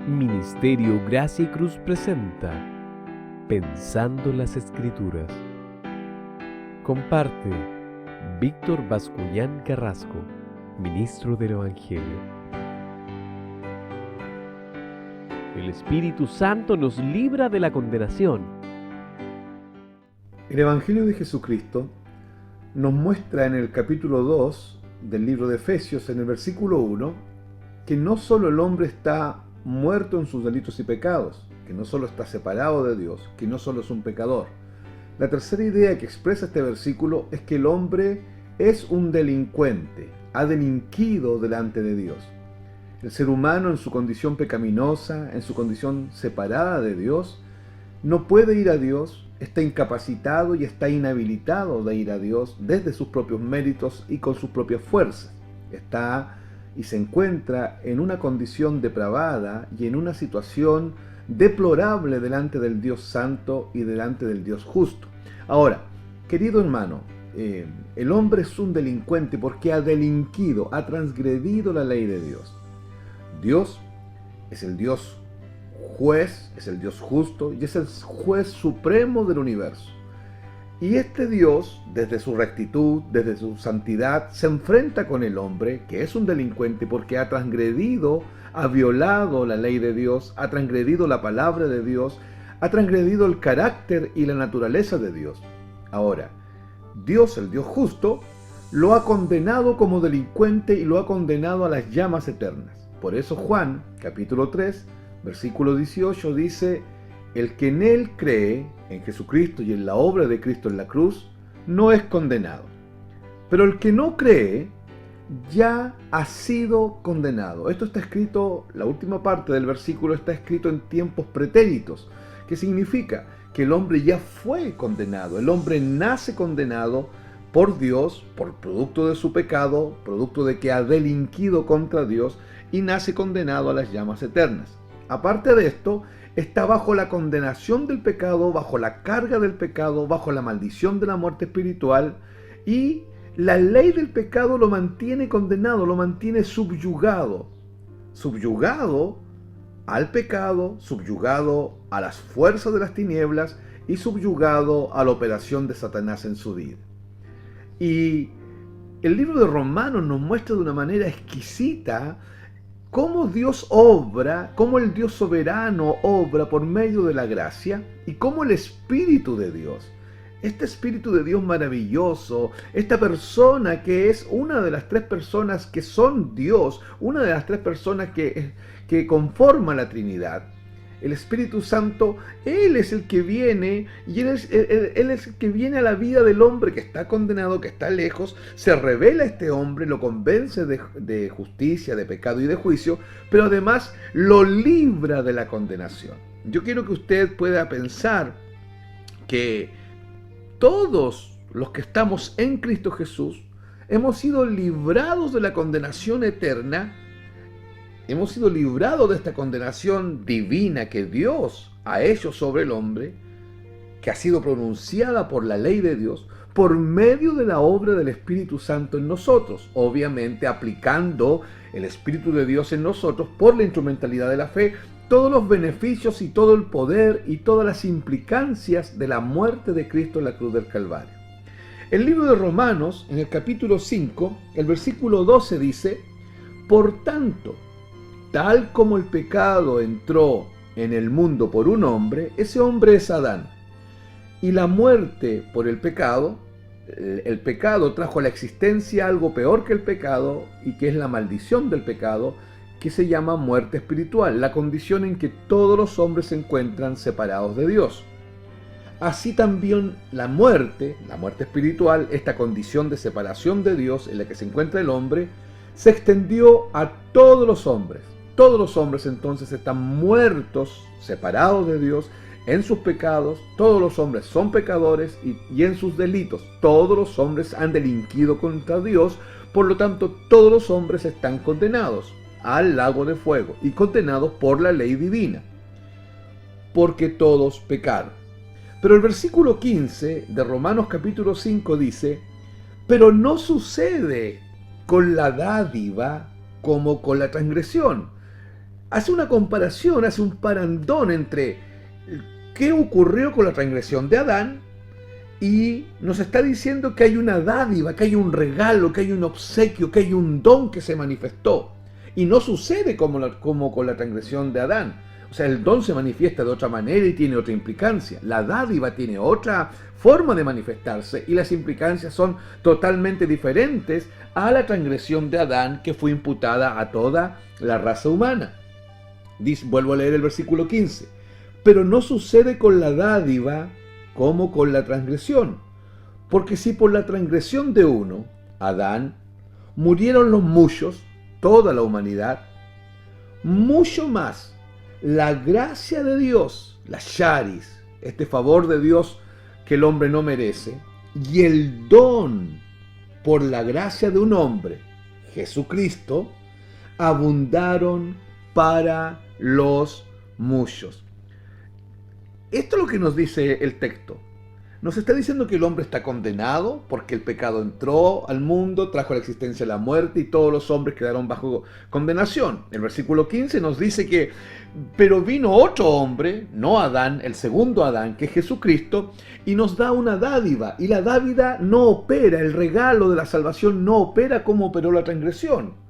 Ministerio Gracia y Cruz presenta Pensando las Escrituras. Comparte Víctor Bascuñán Carrasco, ministro del Evangelio. El Espíritu Santo nos libra de la condenación. El Evangelio de Jesucristo nos muestra en el capítulo 2 del libro de Efesios, en el versículo 1, que no solo el hombre está muerto en sus delitos y pecados, que no solo está separado de Dios, que no solo es un pecador. La tercera idea que expresa este versículo es que el hombre es un delincuente, ha delinquido delante de Dios. El ser humano en su condición pecaminosa, en su condición separada de Dios, no puede ir a Dios, está incapacitado y está inhabilitado de ir a Dios desde sus propios méritos y con sus propias fuerzas. Está y se encuentra en una condición depravada y en una situación deplorable delante del Dios Santo y delante del Dios Justo. Ahora, querido hermano, el hombre es un delincuente porque ha delinquido, ha transgredido la ley de Dios. Dios es el Dios juez, es el Dios justo y es el juez supremo del universo. Y este Dios, desde su rectitud, desde su santidad, se enfrenta con el hombre, que es un delincuente porque ha transgredido, ha violado la ley de Dios, ha transgredido la palabra de Dios, ha transgredido el carácter y la naturaleza de Dios. Ahora, Dios, el Dios justo, lo ha condenado como delincuente y lo ha condenado a las llamas eternas. Por eso Juan, capítulo 3, versículo 18, dice: el que en él cree, en Jesucristo y en la obra de Cristo en la cruz, no es condenado. Pero el que no cree, ya ha sido condenado. Esto está escrito, la última parte del versículo está escrito en tiempos pretéritos, que significa que el hombre ya fue condenado. El hombre nace condenado por Dios, por producto de su pecado, producto de que ha delinquido contra Dios, y nace condenado a las llamas eternas. Aparte de esto, está bajo la condenación del pecado, bajo la carga del pecado, bajo la maldición de la muerte espiritual, y la ley del pecado lo mantiene condenado, lo mantiene subyugado al pecado, subyugado a las fuerzas de las tinieblas y subyugado a la operación de Satanás en su vida. Y el libro de Romanos nos muestra de una manera exquisita cómo Dios obra, cómo el Dios soberano obra por medio de la gracia y cómo el Espíritu de Dios, este Espíritu de Dios maravilloso, esta persona que es una de las tres personas que son Dios, una de las tres personas que conforman la Trinidad, el Espíritu Santo, Él es el que viene y Él es el que viene a la vida del hombre que está condenado, que está lejos, se revela a este hombre, lo convence de justicia, de pecado y de juicio, pero además lo libra de la condenación. Yo quiero que usted pueda pensar que todos los que estamos en Cristo Jesús hemos sido librados de la condenación eterna. Hemos sido librados de esta condenación divina que Dios ha hecho sobre el hombre, que ha sido pronunciada por la ley de Dios, por medio de la obra del Espíritu Santo en nosotros, obviamente aplicando el Espíritu de Dios en nosotros por la instrumentalidad de la fe, todos los beneficios y todo el poder y todas las implicancias de la muerte de Cristo en la cruz del Calvario. El libro de Romanos, en el capítulo 5, el versículo 12 dice: por tanto, tal como el pecado entró en el mundo por un hombre, ese hombre es Adán. Y la muerte por el pecado trajo a la existencia algo peor que el pecado, y que es la maldición del pecado, que se llama muerte espiritual, la condición en que todos los hombres se encuentran separados de Dios. Así también la muerte espiritual, esta condición de separación de Dios en la que se encuentra el hombre, se extendió a todos los hombres. Todos los hombres entonces están muertos, separados de Dios, en sus pecados. Todos los hombres son pecadores y en sus delitos. Todos los hombres han delinquido contra Dios, por lo tanto todos los hombres están condenados al lago de fuego y condenados por la ley divina, porque todos pecaron. Pero el versículo 15 de Romanos capítulo 5 dice: pero no sucede con la dádiva como con la transgresión. hace una comparación, hace un parangón entre qué ocurrió con la transgresión de Adán y nos está diciendo que hay una dádiva, que hay un regalo, que hay un obsequio, que hay un don que se manifestó. Y no sucede como con la transgresión de Adán. O sea, el don se manifiesta de otra manera y tiene otra implicancia. La dádiva tiene otra forma de manifestarse y las implicancias son totalmente diferentes a la transgresión de Adán que fue imputada a toda la raza humana. Vuelvo a leer el versículo 15. Pero no sucede con la dádiva como con la transgresión. Porque si por la transgresión de uno, Adán, murieron los muchos, toda la humanidad, mucho más la gracia de Dios, la charis, este favor de Dios que el hombre no merece, y el don por la gracia de un hombre, Jesucristo, abundaron para los muchos. Esto es lo que nos dice el texto. Nos está diciendo que el hombre está condenado porque el pecado entró al mundo, trajo a la existencia la muerte y todos los hombres quedaron bajo condenación. El versículo 15 nos dice que, pero vino otro hombre, no Adán, el segundo Adán, que es Jesucristo, y nos da una dádiva. Y la dádiva no opera, el regalo de la salvación no opera como operó la transgresión.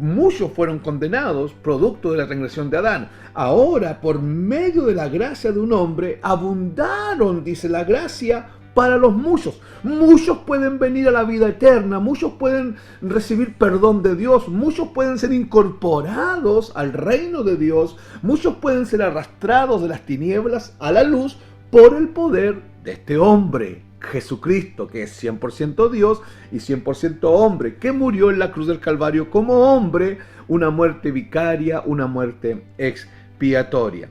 Muchos fueron condenados producto de la transgresión de Adán. Ahora, por medio de la gracia de un hombre, abundaron, dice la gracia, para los muchos. Muchos pueden venir a la vida eterna, muchos pueden recibir perdón de Dios, muchos pueden ser incorporados al reino de Dios, muchos pueden ser arrastrados de las tinieblas a la luz por el poder de este hombre, Jesucristo, que es 100% Dios y 100% hombre, que murió en la cruz del Calvario como hombre, una muerte vicaria, una muerte expiatoria.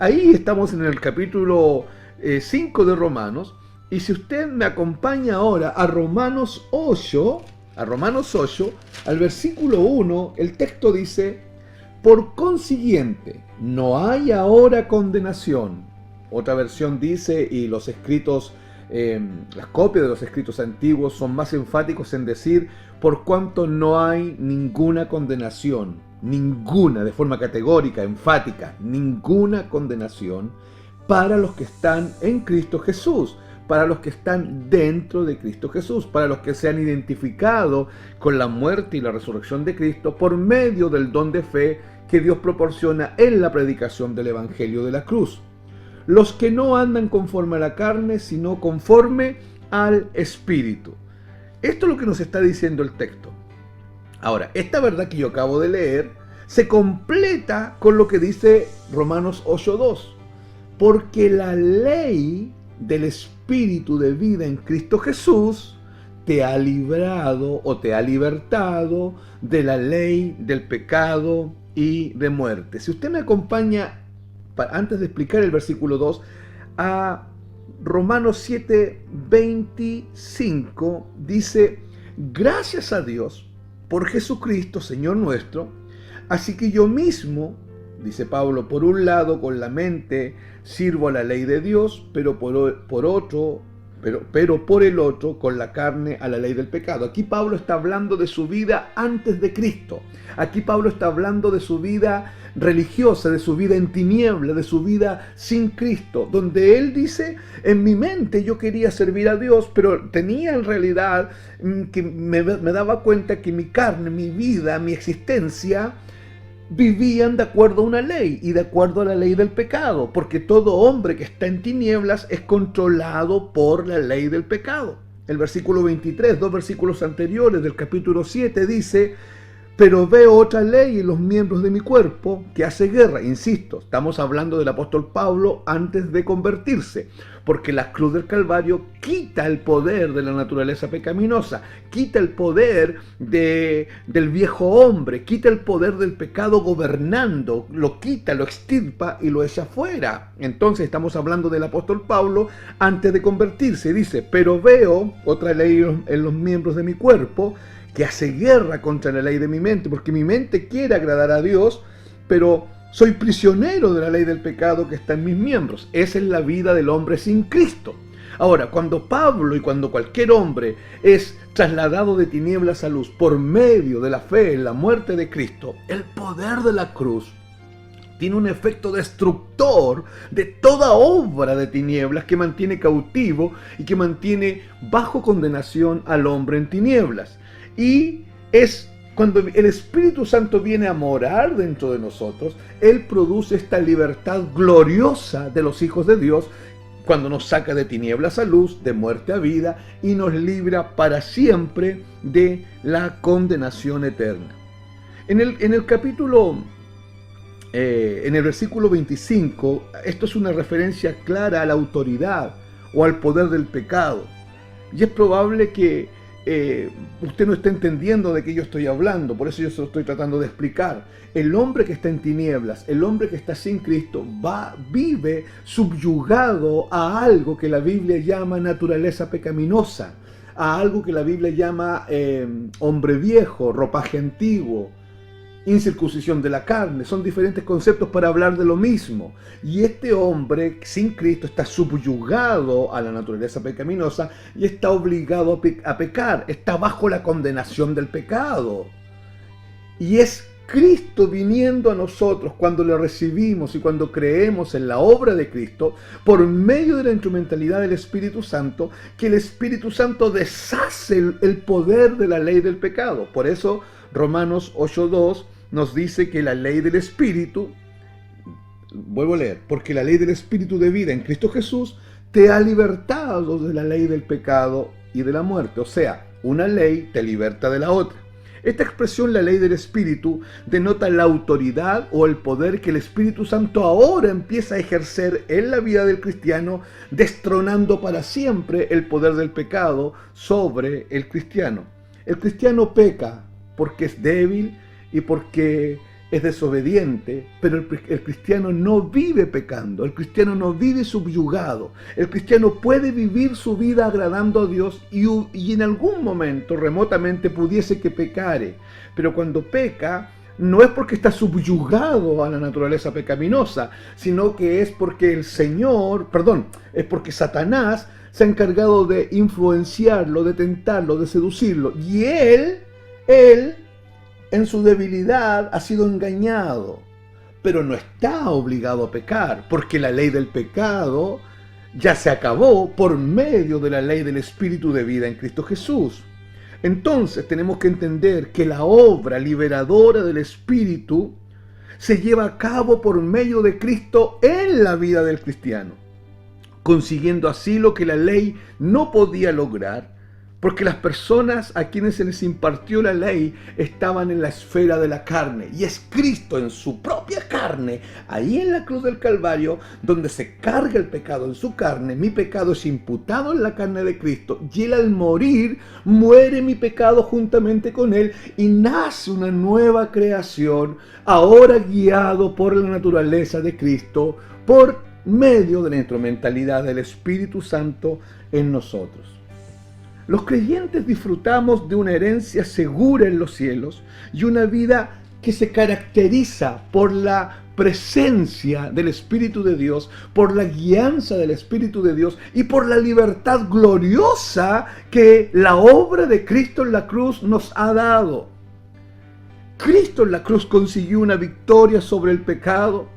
Ahí estamos en el capítulo 5 de Romanos, y si usted me acompaña ahora a Romanos 8, al versículo 1, el texto dice: por consiguiente, no hay ahora condenación. Otra versión dice, y los escritos las copias de los escritos antiguos son más enfáticos en decir, por cuanto no hay ninguna condenación, ninguna, de forma categórica, enfática, ninguna condenación para los que están en Cristo Jesús, para los que están dentro de Cristo Jesús, para los que se han identificado con la muerte y la resurrección de Cristo por medio del don de fe que Dios proporciona en la predicación del Evangelio de la cruz. Los que no andan conforme a la carne, sino conforme al Espíritu. Esto es lo que nos está diciendo el texto. Ahora, esta verdad que yo acabo de leer se completa con lo que dice Romanos 8:2. Porque la ley del Espíritu de vida en Cristo Jesús te ha librado o te ha libertado de la ley del pecado y de muerte. Si usted me acompaña, antes de explicar el versículo 2, a Romanos 7:25, dice: gracias a Dios por Jesucristo, Señor nuestro, así que yo mismo, dice Pablo, por un lado con la mente sirvo a la ley de Dios, pero por el otro con la carne a la ley del pecado. Aquí Pablo está hablando de su vida antes de Cristo. Aquí Pablo está hablando de su vida religiosa, de su vida en tiniebla, de su vida sin Cristo, donde él dice: en mi mente yo quería servir a Dios, pero tenía en realidad que me daba cuenta que mi carne, mi vida, mi existencia vivían de acuerdo a una ley y de acuerdo a la ley del pecado, porque todo hombre que está en tinieblas es controlado por la ley del pecado. El versículo 23, dos versículos anteriores del capítulo 7 dice: pero veo otra ley en los miembros de mi cuerpo que hace guerra. Insisto, estamos hablando del apóstol Pablo antes de convertirse, porque la cruz del Calvario quita el poder de la naturaleza pecaminosa, quita el poder del viejo hombre, quita el poder del pecado gobernando, lo quita, lo extirpa y lo echa fuera. Entonces estamos hablando del apóstol Pablo antes de convertirse. Dice: pero veo otra ley en los miembros de mi cuerpo que hace guerra contra la ley de mi mente, porque mi mente quiere agradar a Dios, pero soy prisionero de la ley del pecado que está en mis miembros. Esa es la vida del hombre sin Cristo. Ahora, cuando Pablo y cuando cualquier hombre es trasladado de tinieblas a luz por medio de la fe en la muerte de Cristo, el poder de la cruz tiene un efecto destructor de toda obra de tinieblas que mantiene cautivo y que mantiene bajo condenación al hombre en tinieblas. Y es cuando el Espíritu Santo viene a morar dentro de nosotros, Él produce esta libertad gloriosa de los hijos de Dios, cuando nos saca de tinieblas a luz, de muerte a vida, y nos libra para siempre de la condenación eterna. En el capítulo, en el versículo 25, esto es una referencia clara a la autoridad o al poder del pecado. Y es probable que usted no esté entendiendo de qué yo estoy hablando, por eso yo se lo estoy tratando de explicar. El hombre que está en tinieblas, el hombre que está sin Cristo, vive subyugado a algo que la Biblia llama naturaleza pecaminosa, a algo que la Biblia llama hombre viejo, ropaje antiguo, incircuncisión de la carne. Son diferentes conceptos para hablar de lo mismo. Y este hombre sin Cristo está subyugado a la naturaleza pecaminosa y está obligado a pecar. Está bajo la condenación del pecado. Y es Cristo viniendo a nosotros cuando le recibimos y cuando creemos en la obra de Cristo, por medio de la instrumentalidad del Espíritu Santo, que el Espíritu Santo deshace el poder de la ley del pecado. Por eso Romanos 8:2 nos dice que la ley del Espíritu, vuelvo a leer, porque la ley del Espíritu de vida en Cristo Jesús te ha libertado de la ley del pecado y de la muerte. O sea, una ley te liberta de la otra. Esta expresión, la ley del Espíritu, denota la autoridad o el poder que el Espíritu Santo ahora empieza a ejercer en la vida del cristiano, destronando para siempre el poder del pecado sobre el cristiano. El cristiano peca porque es débil y porque es desobediente, pero el cristiano no vive pecando, el cristiano no vive subyugado, el cristiano puede vivir su vida agradando a Dios y en algún momento remotamente pudiese que pecare, pero cuando peca no es porque está subyugado a la naturaleza pecaminosa, sino que es porque es porque Satanás se ha encargado de influenciarlo, de tentarlo, de seducirlo, y él en su debilidad ha sido engañado, pero no está obligado a pecar, porque la ley del pecado ya se acabó por medio de la ley del Espíritu de vida en Cristo Jesús. Entonces tenemos que entender que la obra liberadora del Espíritu se lleva a cabo por medio de Cristo en la vida del cristiano, consiguiendo así lo que la ley no podía lograr, porque las personas a quienes se les impartió la ley estaban en la esfera de la carne. Y es Cristo en su propia carne, ahí en la cruz del Calvario, donde se carga el pecado en su carne. Mi pecado es imputado en la carne de Cristo. Y Él al morir, muere mi pecado juntamente con Él. Y nace una nueva creación, ahora guiado por la naturaleza de Cristo, por medio de la instrumentalidad del Espíritu Santo en nosotros. Los creyentes disfrutamos de una herencia segura en los cielos y una vida que se caracteriza por la presencia del Espíritu de Dios, por la guianza del Espíritu de Dios y por la libertad gloriosa que la obra de Cristo en la cruz nos ha dado. Cristo en la cruz consiguió una victoria sobre el pecado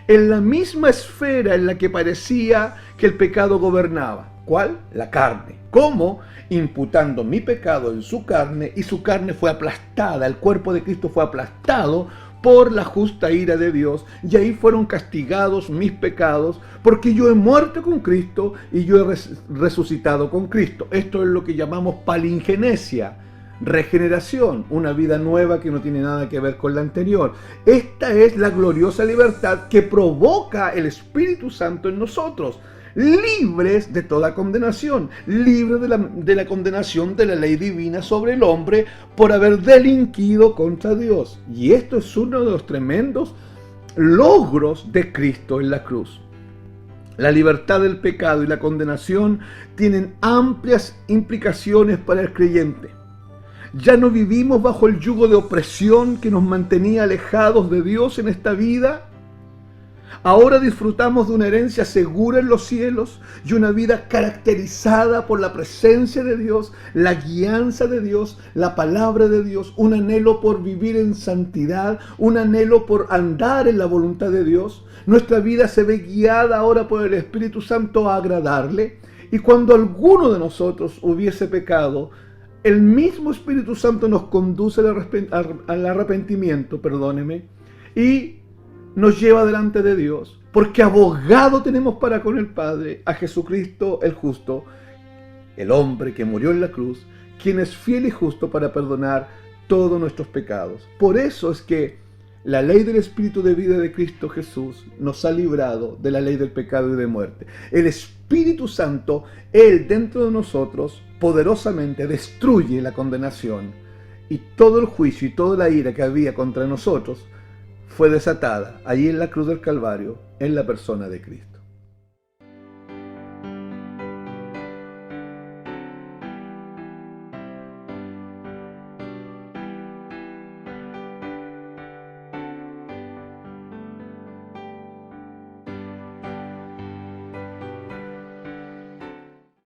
en la misma esfera en la que parecía que el pecado gobernaba. ¿Cuál? La carne. ¿Cómo? Imputando mi pecado en su carne, y su carne fue aplastada, el cuerpo de Cristo fue aplastado por la justa ira de Dios, y ahí fueron castigados mis pecados, porque yo he muerto con Cristo y yo he resucitado con Cristo. Esto es lo que llamamos palingenesia, regeneración, una vida nueva que no tiene nada que ver con la anterior. Esta es la gloriosa libertad que provoca el Espíritu Santo en nosotros, libres de toda condenación, libres de la condenación de la ley divina sobre el hombre por haber delinquido contra Dios. Y esto es uno de los tremendos logros de Cristo en la cruz. La libertad del pecado y la condenación tienen amplias implicaciones para el creyente. Ya no vivimos bajo el yugo de opresión que nos mantenía alejados de Dios en esta vida. Ahora disfrutamos de una herencia segura en los cielos y una vida caracterizada por la presencia de Dios, la guianza de Dios, la palabra de Dios, un anhelo por vivir en santidad, un anhelo por andar en la voluntad de Dios. Nuestra vida se ve guiada ahora por el Espíritu Santo a agradarle, y cuando alguno de nosotros hubiese pecado, el mismo Espíritu Santo nos conduce al arrepentimiento, y nos lleva delante de Dios, porque abogado tenemos para con el Padre, a Jesucristo el justo, el hombre que murió en la cruz, quien es fiel y justo para perdonar todos nuestros pecados. Por eso es que la ley del Espíritu de vida de Cristo Jesús nos ha librado de la ley del pecado y de muerte. El Espíritu Santo, Él dentro de nosotros, poderosamente destruye la condenación, y todo el juicio y toda la ira que había contra nosotros fue desatada allí en la cruz del Calvario, en la persona de Cristo.